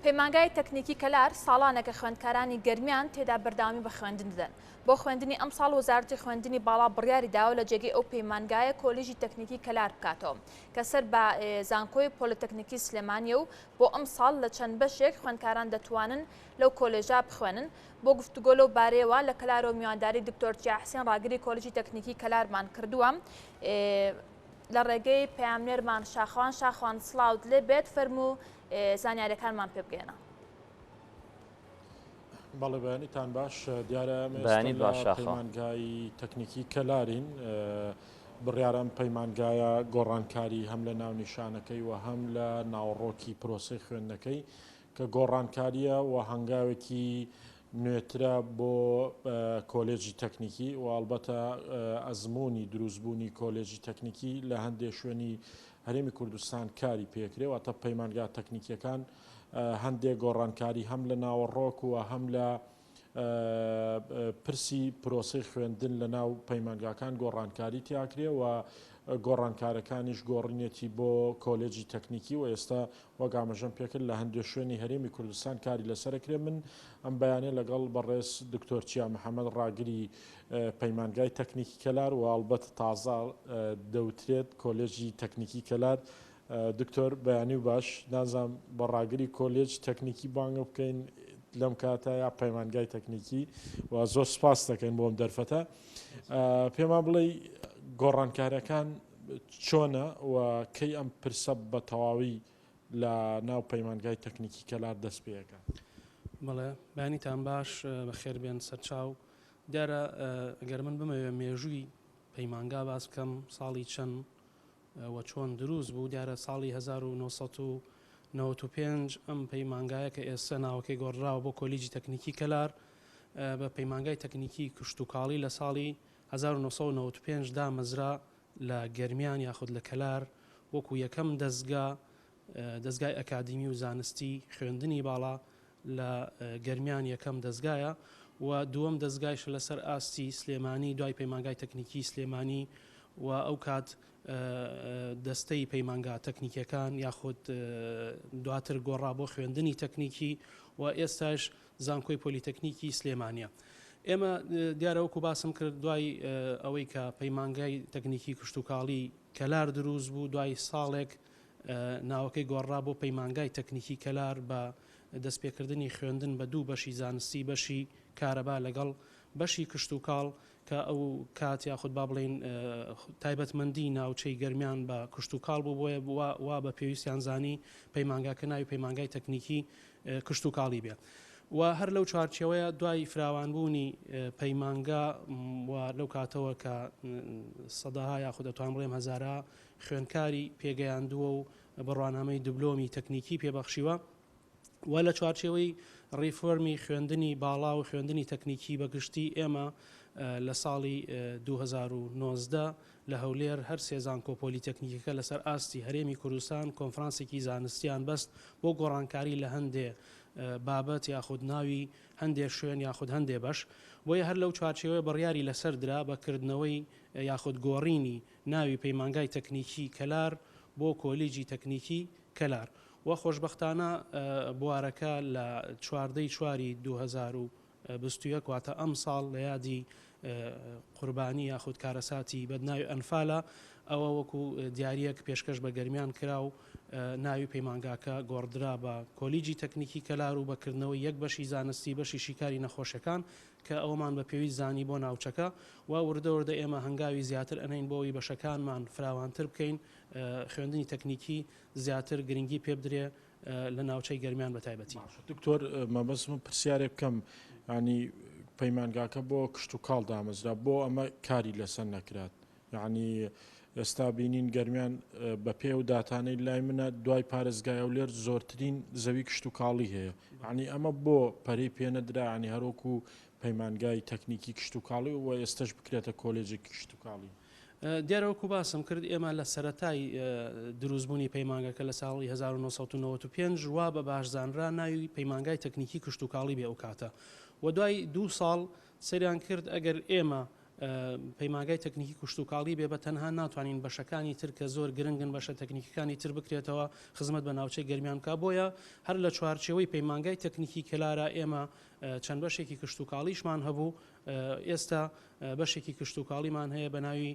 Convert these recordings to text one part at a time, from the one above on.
پەیمانگای تەکنیکی کەلار ساڵانێکە خوێندکارانی گەرمیان تێدا بەرداوامی بە خوێندن دەدەن. بۆ خوێندنی ئەم ساڵ وەزارەتی خوێندنی باڵا بڕیاری داوە لە جێگەی ئەو پەیمانگایە کۆلیژی تەکنیکی کەلار بکاتەوە کە سەر بە زانکۆی پۆلیتەکنیکی سلێمانیە و بۆ ئەم ساڵ لە چەند بەشێک خوێندکاران دەتوانن لەو کۆلێژە بخوێنن. بۆ گفتوگۆ لەو بارەیەوە لە کەلارەوە میوانداری دکتۆر جیاحسین ڕاگری کۆلیژی تەکنیکی کەلارمان کردووە. لە ڕێگەی پەیامنێرمان شاخوان سڵاوت لێ بێت فەرموو زانیاریەکانمان پێ بگەێنە. بەڵێ بەیانیتان باش دیارە پەیمانگای تەکنیکی کەلارین بڕیارم پەیمانگایە گۆڕانکاری هەم لە ناو نیشانەکەی و هەم لە ناوەڕۆکی پرۆسی خوێندنەکەی کە گۆڕانکاریە و هەنگاوێکی نوێترە بۆ کۆلێجی تەکنیکی و ئەلبەتە ئەزمموی دروستبوونی کۆلێجی تەکنیکی لە هەندێک شوێنی هەرێمی کوردستان کاری پێکرێەوە پەیمانگا تەکنیکیەکان هەندێک گۆڕانکاری هەم لە ناوەڕۆک و هەم لە پرسی پرۆسی خوێندن لە ناو پەیمانگاکان گۆڕانکاری تیاکرێ و گۆڕانکارەکانیش گۆڕینێتی بۆ کۆلێجی تەکنیکی و ئێستا وەگامەژەم پێکرد لە هەندێک شوێنی هەرێمی کوردستان کاری لەسەرکرێ. من ئەم بەیانێ لەگەڵ بەڕێز دکتۆر چیا محەممەد ڕاگری پەیمانگای تەکنیکی کەلار و ئەلبەت تازا دەوترێت کۆلێجی تەکنیکی کەلار. دکتۆر بەیانی و باش نازام بە ڕاگری کۆلێج تەکنیکی بانگە بکەین لەم کاتە یا پەیمانگای تەکنیکی و زۆر سپاس دەکەین بۆم دەرفەتە. پێمان بڵێ گۆڕانکاریەکان چۆنە و کەی ئەم پرسە بە تەواوی لە ناو پەیمانگای تەکنیکی کەلار دەست پێەکە. بەڵێ بەیانیتان باش بەخێر بێن سەرچاو دیارە ئەگەر من بمەوێ مێژووی پەیمانگا باس بکەم ساڵی چەند و چۆن دروست بوو دیارە ساڵی 1995 ئەم پەیمانگایە کە ئێستا ناوەکەی گۆڕراوە بۆ کۆلیجی تەکنیکی کەلار بە پەیمانگای تەکنیکی کشتتوکاڵی لە ساڵی 1995 دامەزرا لە گەرمیان یاخود لە کەلار وەکو یەکەم دەستگای ئەکادیمی و زانستی خوێندنی باڵا لە گەرمیان یەکەم دەستگایە و دووەم دەستگایش لەسەر ئاستی سلێمانی دوای پەیمانگای تەکنیکی سلێمانی و ئەو کات دەستەی پەیمانگا تەکنیکیەکان یاخود دواتر گۆڕا بۆ خوێندنی تەکنیکی و ئێستاش زانکۆی پۆلیتەکنیکی سلێمانیە. ئێمە دیارەوەکو باسم کرد دوای ئەوەی کە پەیمانگای تەکنیکی کشتتوکاڵی کەلار دروست بوو دوای ساڵێک ناوەکەی گۆڕا بۆ پەیمانگای تەکنیکی کەلار بە دەستپێکردنی خوێندن بە دوو بەشی زانستی بەشی کارەبا لەگەڵ بەشی کشتتوکاڵ کە ئەو کات یاخود با بڵێن تایبەتمەندی ناوچەی گەرمیان بە کشتتوکاڵ بوو بۆیە وا بە پێویستیان زانی پەیمانگاکە ناوی پەیمانگای تەکنیکی کشتتوکاڵی بێ و هەر لەو چارچەوەیە دوای فراوانبوونی پەیمانگا و لەو کاتەوە کە سەداها یاخود دەتوان بڵێم هەزارە خوێندکاری پێگەیاندووە و بڕوانامەی دیبلۆمی تەکنیکی پێبەخشیوە و لە چوارچێوەی ڕیفۆرمی خوێندنی باڵا و خوێندنی تەکنیکی بەگشتی ئێمە لە ساڵی 2019 لە هەولێر هەر سێزان کۆپۆلی تەکنیکەکە لەسەر ئاستی هەرێمی کوردستان کۆنفرانسێکی زانستیان بەست بۆ گۆڕانکاری لە هەندێ بابەت یاخود ناوی هەندێک شوێن یاخود هەندێ بەش بۆیە هەر لەو چوارچێوەیە بڕیاری لەسەر درا بەکردنەوەی یاخود گۆڕینی ناوی پەیمانگای تەکنیکی کەلار بۆ کۆلیجی تەکنیکی کەلار و خۆشبەختانە بوارەکە لە 4 2021 واتە ئەم ساڵ لە یادی قوربانی یاخود کارەساتی بەدناوی ئەنفالە ئەوە وەکو دیارەک پێشکەش بە گەرمیان کرا و ناوی پەیمانگاکە گۆڕدرا بە کۆلیجی تەکنیکی کەلار و بەکردنەوەی یەک بەشی زانستی بەشی شیکاری نەخۆشەکان کە ئەومان بە پێویست زانی بۆ ناوچەکە و وردەوردە ئێمە هەنگاوی زیاتر ئەنین بۆەوەی بەشەکانمان فراوانتر بکەین خوێندنی تەکنیکی زیاتر گرنگی پێ بدرێ لە ناوچەی گەرمیان بە تایبەتی. دکتۆر مەبەستم پرسیارێک بکەم ینی پەیمانگاکە بۆ کشتتوکاڵ دامەزرا بۆ ئەمە کاری لەسەر نەکرات یعنی ئێستا بینین گەرمیان بە پێ و داتانەی لای منە دوای پارێزگای ئەولێر زۆرترین زەوی کشتتوکاڵی هەیە ینی ئەمە بۆ پەرەی پێنەدرا ینی هەرۆکو پەیمانگای تەکنیکی کشتتوکاڵی و ئێستش بکرێتە کۆلێجی کشتتوکاڵی. دیارەوەکو باسم کرد ئێمە لە سەرەتای دروستبوونی پەیمانگەکە لە ساڵی 1995 وا بە باشزانرا ناوی پەیمانگای تەکنیکی کشتتوکاڵی بێ ئەو کاتە و دوای 2 ساڵ سەریان کرد ئەگەر ئێمە پەیمانگای تەکنیکی کوشتتوکاڵی بێ بە تەنها ناتوانین بەشەکانی تر کە زۆر گرنگن بەشە تەکنیکەکانی تر بکرێتەوە خزمەت بە ناوچەی گەرمیان کا بۆیە هەر لە چوارچێوەی پەیمانگای تەکنیکی کەلارە ئێمە چەند بەشێکی کشتتوکاڵیشمان هەبوو ئێستا بەشێکی کشتتوکاڵیمان هەیە بە ناوی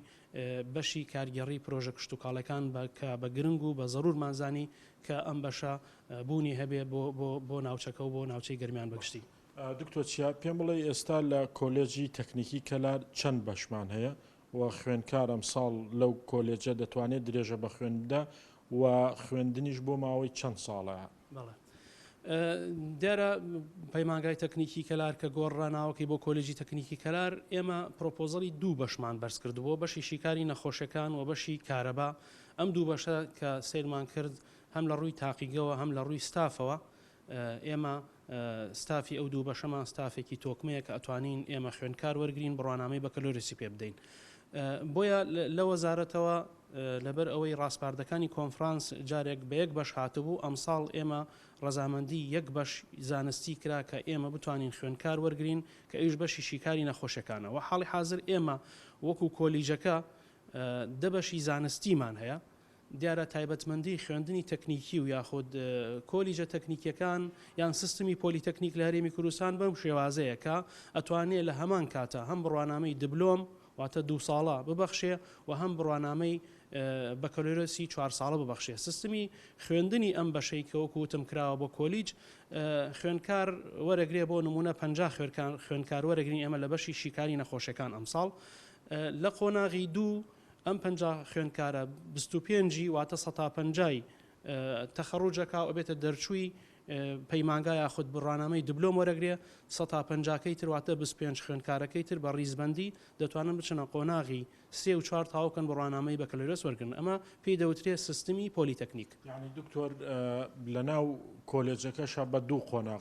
بەشی کارگەڕی پرۆژە کشتتوکاڵەکان بە گرنگ و بە زەڕورمانزانی کە ئەم بەشە بوونی هەبێ بۆ ناوچەکە و بۆ ناوچەی گەرمیان بەگشتی. دکتۆر چیا پێم بڵێ ئێستا لە کۆلێجی تەکنیکی کەلار چەند بەشمان هەیە و خوێندکار ئەم ساڵ لەو کۆلێجە دەتوانێت درێژە بە خوێندا و خوێندنیش بۆ ماوەی چەند ساڵەیە؟ دیارە پەیمانگای تەکنیکی کەلار کە گۆڕاناوەکەی بۆ کۆلێجی تەکنیکی کەلار ئێمە پرۆپۆزەڵی دوو بەشمان بەرز کردبووە بەشی شیکاری نەخۆشەکان و بەشی کارەبا ئەم دوو بەشە کە سیرمان کرد هەم لە ڕووی تاقیگەوە هەم لە ڕووی ستافەوە ئێمە ستافی ئەو دوو بەشەمان ستافێکی تۆکمەیە کە ئەتوانین ئێمە خوێندکار وەرگین بڕوانامەی بەکەلۆرسی پێ بدەین بۆیە لە وەزارەتەوە لەبەر ئەوەی ڕاستپاردەکانی کۆنفرانس جارێک بە یەک بەش هاتبوو ئەمساڵ ئێمە ڕەزامەندی یەک بەش زانستی کرا کە ئێمە بتوانین خوێندکار وەرگین کە ئەوش بەشی شیکاری نەخۆشەکانەوە حاڵی حاضر ئێمە وەکو کۆلیژەکە دە بەشی زانستیمان هەیە دیارە تایبەتمەندی خوێندنی تەکنیکی و یاخود کۆلیژە تەکنیکیەکان یان سیستمی پۆلیتەکنیک لە هەرێمی کوردستان بەم شێوازەیە کە ئەتوانێت لە هەمان کاتە هەم بڕوانامەی دبلۆم واتە 2 ساڵە ببەخشێ و هەم بڕوانامەی بەکەلۆرسی 4 ساڵە ببەخشێ سیستمی خوێندنی ئەم بەشەی کە وەکوتم کراوە بۆ کۆلیج خوێندکار وەرەگرێ بۆ نمونە 50 خوێندکار وەرەگرین ئێمە لە بەشی شیکاری نەخۆشەکان ئەمساڵ لە قۆناغی دوو ئەم 50 خوێندکارە 25 واتە 150 تەخەڕوجەکە ئەبێتە دەرچووی پەیمانگای یاخود بڕوانامەی دبلۆم وەرەگرێ 150کەی تر واتە 25 خوێندکارەکەی تر بە ڕیزبەندی دەتوانن بچنە قۆناغی 3 و 4 تاوکەن بڕوانامەی بەکەلۆرس وەرگن ئەمە پێی دەوترێت سیستمی پۆلیتەکنیک. یعنی دکتۆر لە ناو کۆلێجەکەشە بە 2 قۆناغ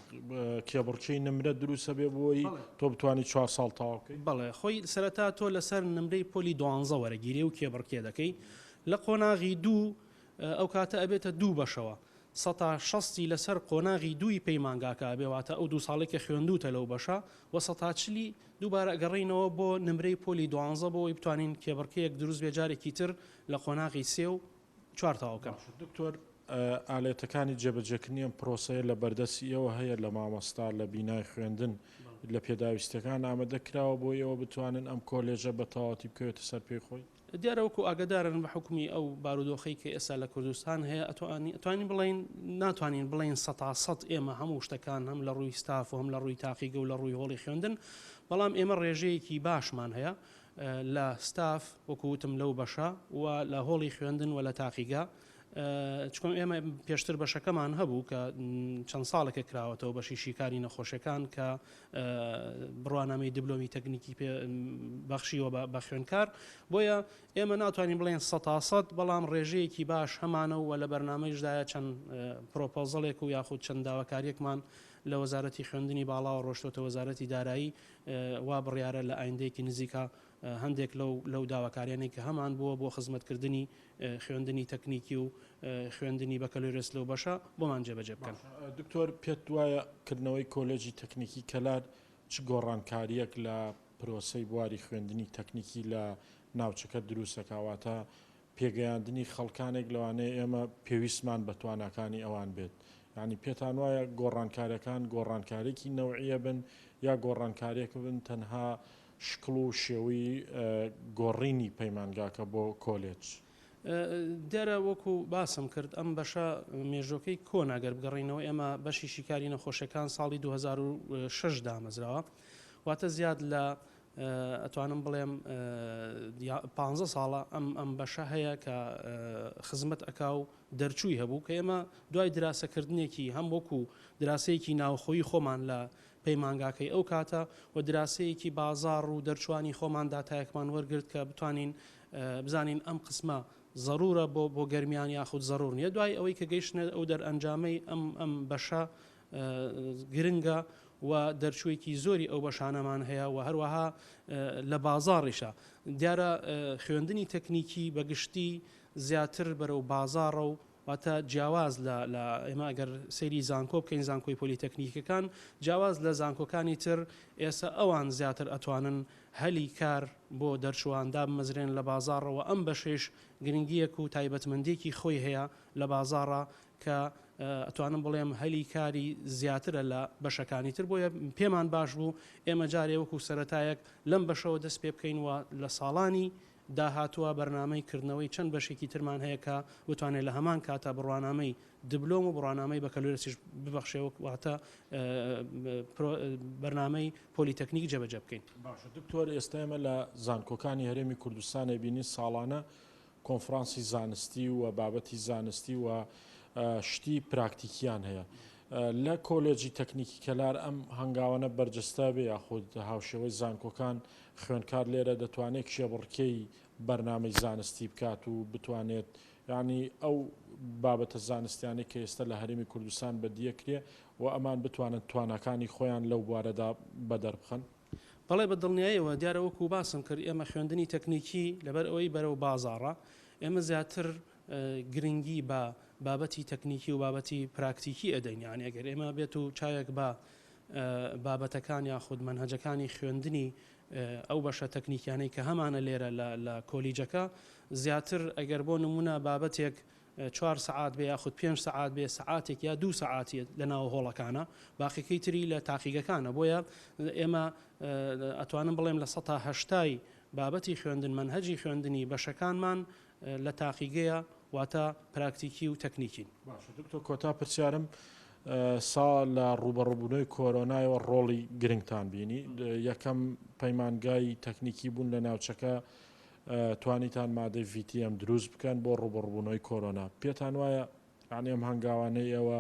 کێبڕچەی نمرە دروستە بێ بۆی تۆ بتوانانی 4 ساڵ تاواکەی؟ بەڵێ خۆی سەرەتا تۆ لەسەر نمرەی پۆلی 12 وەرەگیری و کێبڕکێ دەکەی لە قۆناغی دوو ئەو کاتە ئەبێتە 2 بەشەوە 160 لەسەر قۆناغی دووی پەیمانگاکە بێواتە ئەو 2 ساڵێکە خوێندوتە لەو بەشە و 140 دووبارە گەڕینەوە بۆ نمرەی پۆلی 12 بۆی بتوانین کێبڕکەیەک دروست بێجارێکی تر لە قۆناغی 3 و 4 تاوکەم. دکتۆر ئالێتەکانی جێبەجێکردنی ئەم پرۆسەیە لە بەردەستی ئەوە هەیە لە مامۆستا لە بینای خوێندن لە پێداویستەکان ئامادەکراوە بۆ ئەوە بتوانن ئەم کۆلێژە بە تەواوەتی بکەوێتە سەر پێی خۆی؟ دیارەوەکو ئاگدارن بە حکومی ئەو بارودۆخی کە ئێستا لە کوردستان هەیە ئەتوانین بڵین ناتوانین بڵین 100% ئێمە هەموو شتەکان هەم لە ڕووی ستاف و هەم لە ڕووی تاقیگە و لە ڕووی هۆڵی خوێندن بەڵام ئێمە ڕێژەیەکی باشمان هەیە لە ستاف وەکوتم لەو بەشە و لە هۆڵی خوێندن و لە تاقیگا چکۆم ئێمە پێشتر بەشەکەمان هەبوو کە چەند ساڵێکە کراوەتەوە بەشی شیکاری نەخۆشەکان کە بڕوانامەی دیبلۆمی تەکنیکی بەخشیوە بە خوێندکار بۆیە ئێمە ناتوانین بڵێن 100% بەڵام ڕێژەیەکی باش هەمانە و لە بەرنامەیشدایە چەند پرۆپۆزەڵێک و یاخود چەند داواکاریەکمان لە وەزارەتی خوێندنی باڵا و ڕۆشتۆتە وەزارەتی دارایی وا بڕیارە لە ئایندەیەکی نزیکە هەندێک لەو داواکاریانەی کە هەمان بووە بۆ خزمەتکردنی خوێندنی تەکنیکی و خوێندنی بەکەلۆرس لەو بەشە بۆمان جێبەجێ بکەن. دکتۆر پێت وایە کردنەوەی کۆلێجی تەکنیکی کەلار چ گۆڕانکاریەک لە پرۆسەی بواری خوێندنی تەکنیکی لە ناوچەکە دروستەکەواتە پێگەیاندنی خەڵکانێک لەوانەیە ئێمە پێویستمان بە توانەکانی ئەوان بێت یعنی پێتان وایە گۆڕانکاریەکان گۆڕانکارێکی نەوعیە بن یا گۆڕانکاریەک بن تەنها شکڵ و شێوەی گۆڕینی پەیمانگاکە بۆ کۆلێج؟ دیارە وەکو باسم کرد ئەم بەشە مێژۆکەی کۆناگەر بگەڕینەوە ئێمە بەشی شیکاری نەخۆشەکان ساڵی 2006 دامەزراوە واتە زیاد لە ئەتوانم بڵێم 15 ساڵە ئەم بەشە هەیە کە خزمەت ئەکا و دەرچووی هەبوو کە ئێمە دوای دراسەکردنێکی هەم وەکو دراسەیەکی ناوخۆی خۆمان لە پەیمانگاکەی ئەو کاتە و دراسەیەکی بازار و دەرچوانی خۆمان داتایەکمان وەرگرت کە بتوانین بزانین ئەم قسمە ضرورە بۆ گەرمیان یاخود ضرور نیە دوای ئەوەی کە گەیشتنێت ئەو دەرئەنجامەی ئەم بەشە گرنگە و دەرچوویەکی زۆری ئەو بەشانەمان هەیە و هەروەها لە بازاڕیشە دیارە خوێندنی تەکنیکی بەگشتی زیاتر بەرەو بازاڕە و واتە جیاواز لە ئێمە ئەگەر سەیری زانکۆ بکەین زانکۆی پۆلیتەکنیکەکان جیاواز لە زانکۆکانی تر ئێستا ئەوان زیاتر ئەتوانن هەلی کار بۆ دەرچواندا بمەزرێن لە بازاڕەوە ئەم بەشێش گرنگیەک و تایبەتمەندێکی خۆی هەیە لە بازاڕە کە ئەتوانم بڵێم هەلی کاری زیاترە لە بەشەکانی تر بۆیە پێمان باش بوو ئێمە جارێ وەکو سەرەتایەک لەم بەشەوە دەست پێ بکەینەوە لە ساڵانی داهاتووە بەرنامەی کردنەوەی چەند بەشێکی ترمان هەیە کە بتوانێت لە هەمان کاتە بڕوانامەی دبلۆم و بڕوانامەی بەکەلوێرسیش ببەخشێەوە واتە بەرنامەی پۆلیتەکنیک جێبەجێ بکەین. باشە دکتۆر ئێستا ئێمە لە زانکۆکانی هەرێمی کوردستانە بینی ساڵانە کۆنفرانسی زانستی و بابەتی زانستی و شتی پراکتیکیان هەیە لە کۆلێجی تەکنیکی کەلار ئەم هەنگاوانە بەرجەستا بێ یاخود هاوشێوەی زانکۆکان خوێنکار لێرە دەتوانێت کێبڕکەی بەرنامەی زانستی بکات و بتوانێت ینی ئەو بابەتە زانستیانی کە ئێستا لە هەرێمی کوردستان بەدیەکرێ و ئەمان بتوانن توانەکانی خۆیان لەو بوارەدا بەدەربخەن. بەڵێ بە دڵنیاییەوە دیارە وەکو باسم کرد ئێمە خوێندنی تەکنیکی لەبەر ئەوەی بەرەو بازاڕە ئێمە زیاتر گرنگی بە بابەتی تەکنیکی و بابەتی پراکتیکی ئەدەین یانی ئەگەر ئێمە بێت و چایەک بە بابەتەکان یاخود منهەجەکانی خوێندنی ئەو بەشە تەکنیکیانەی کە هەمانە لێرە لە کۆلیجەکە زیاتر ئەگەر بۆ نمونە بابەتێک 4 سعات بێ یاخود 5 سعات بێ سعاتێک یا 2 سعاتی لە ناو هۆڵەکانە باقیەکەی تری لە تاقیگەکانە بۆیە ئێمە ئەتوانم بڵێم لە 180 بابەتی خوێندن منهەجی خوێندنی بەشەکانمان لە تاقیگەیە واتە پراکتیکی و تەکنیکین. باشە دکتۆر کۆتا پرسیارم سا لە ڕوبەڕووبوونەوەی کۆرۆنایەوە ڕۆڵی گرنگتان بینی یەکەم پەیمانگای تەکنیکی بوون لە ناوچەکە توانیتان مادەی VTM دروست بکەن بۆ ڕوبەڕووبوونەوەی کۆرۆنا پێتان وایە یعنی ئەم هەنگاوانەی ئێوە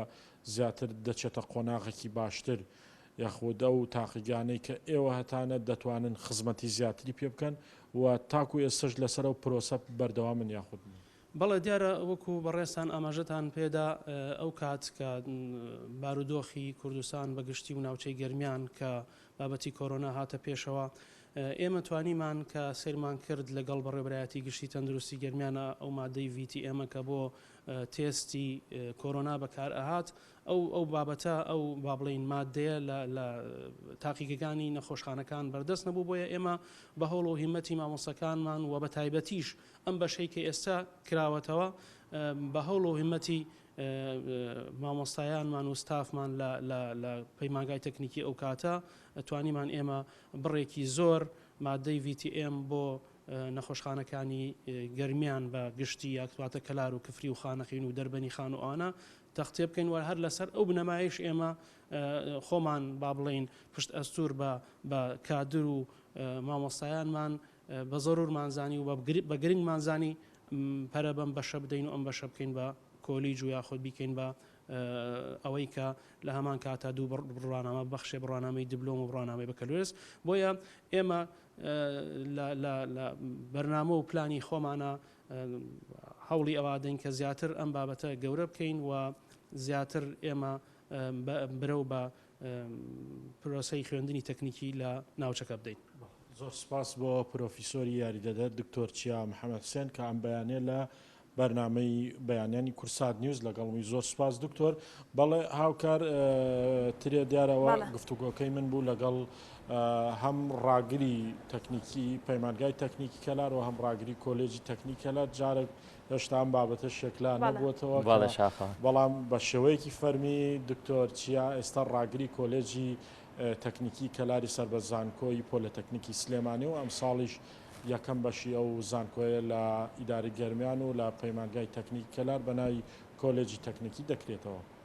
زیاتر دەچێتە قۆناغێکی باشتر یاخود ئەو تاقیگانەی کە ئێوە هەتانە دەتوانن خزمەتی زیاتری پێ بکەن و تاکو ئێستش لەسەر ئەو پرۆسە بەردەوامن یاخود بەڵێ دیارە وەکو بەڕێستان ئاماژەتان پێدا ئەو کات کە بارودۆخی کوردستان بەگشتی و ناوچەی گەرمیان کە بابەتی کۆرۆنا هاتە پێشەوە ئێمە توانیمان کە سیرمان کرد لەگەڵ بەڕێبەرایەتی گشتی تەندروستی گەرمیانە ئەو مادەی VTM کە بۆ تێستی کۆرۆنا بەکار ئەهات ئەو بابەتە ئەو با بڵین مادەیە لە تاقیگەکانی نەخۆشخانەکان بەردەست نەبوو بۆیە ئێمە بە هەوڵ و هیمەتی مامۆستەکانمان و بە تایبەتیش ئەم بەشەی کە ئێستا کراوەتەوە بە هەوڵ و هیمەتی مامۆستایانمان و ستافمان لە پەیمانگای تەکنیکی ئەو کاتە توانیمان ئێمە بڕێکی زۆر مادەی VTM بۆ نەخۆشخانەکانی گەرمیان بە گشتی یاکواتە کەلار و کفری و خانەخین و دەربەنی خان و ئانە تەختێ بکەین وە هەر لەسەر ئەو بنەمایش ئێمە خۆمان با بڵین پشت ئەستور بە کادر و مامۆستایانمان بە زەرورمانزانی و بە گرنگمانزانی پەرە بەم بەشە بدەین و ئەم بەشە بکەین بە کۆلیج و یاخۆ بیکەین بە ئەوەی کە لە هەمان کاتا دوو بڕوانامە بەخشێ بڕوانامەی دبلۆم و بڕوانامەی بەکەلوێرس بۆیە ئێمە لە بەرنامە و پلانی خۆمانە هەوڵی ئەوادەین کە زیاتر ئەم بابەتە گەورە بکەین و زیاتر ئێمە برەو بە پرۆسەی خوێندنی تەکنیکی لە ناوچەکە بدەین. زۆر سپاس بۆ پرۆفیسۆری یاریدەدەر دکتۆر چیا محەممەد حوسێن کە ئەم بەیانێ لە بەرنامەی بەیانیانی کورسات نیوز لەگەڵمی زۆر سپاس دکتۆر بەڵێ هاوکار ترێ دیارەوە گفتوگۆکەی من بوو لەگەڵ هەم ڕاگری تەکنیکی پەیمانگای تەکنیکی کەلار و هەم ڕاگری کۆلێجی تەکنیک کەلار جارێک هێشتا ئەم بابەتە شێکلا نەبووەتەوە بەڵام بە شێوەیەکی فەرمی دکتۆر چیا ئێستا ڕاگری کۆلێجی تەکنیکی کەلاری سربەرزانکۆی پۆلەتەکنیکی سلێمانی و ئەم ساڵیش یەکەم بەشی ئەو زانکۆیە لە ئیداری گەرمیان و لە پەیمانگای تەکنیک کەلار بە ناوی کۆلێجی تەکنیکی دەکرێتەوە.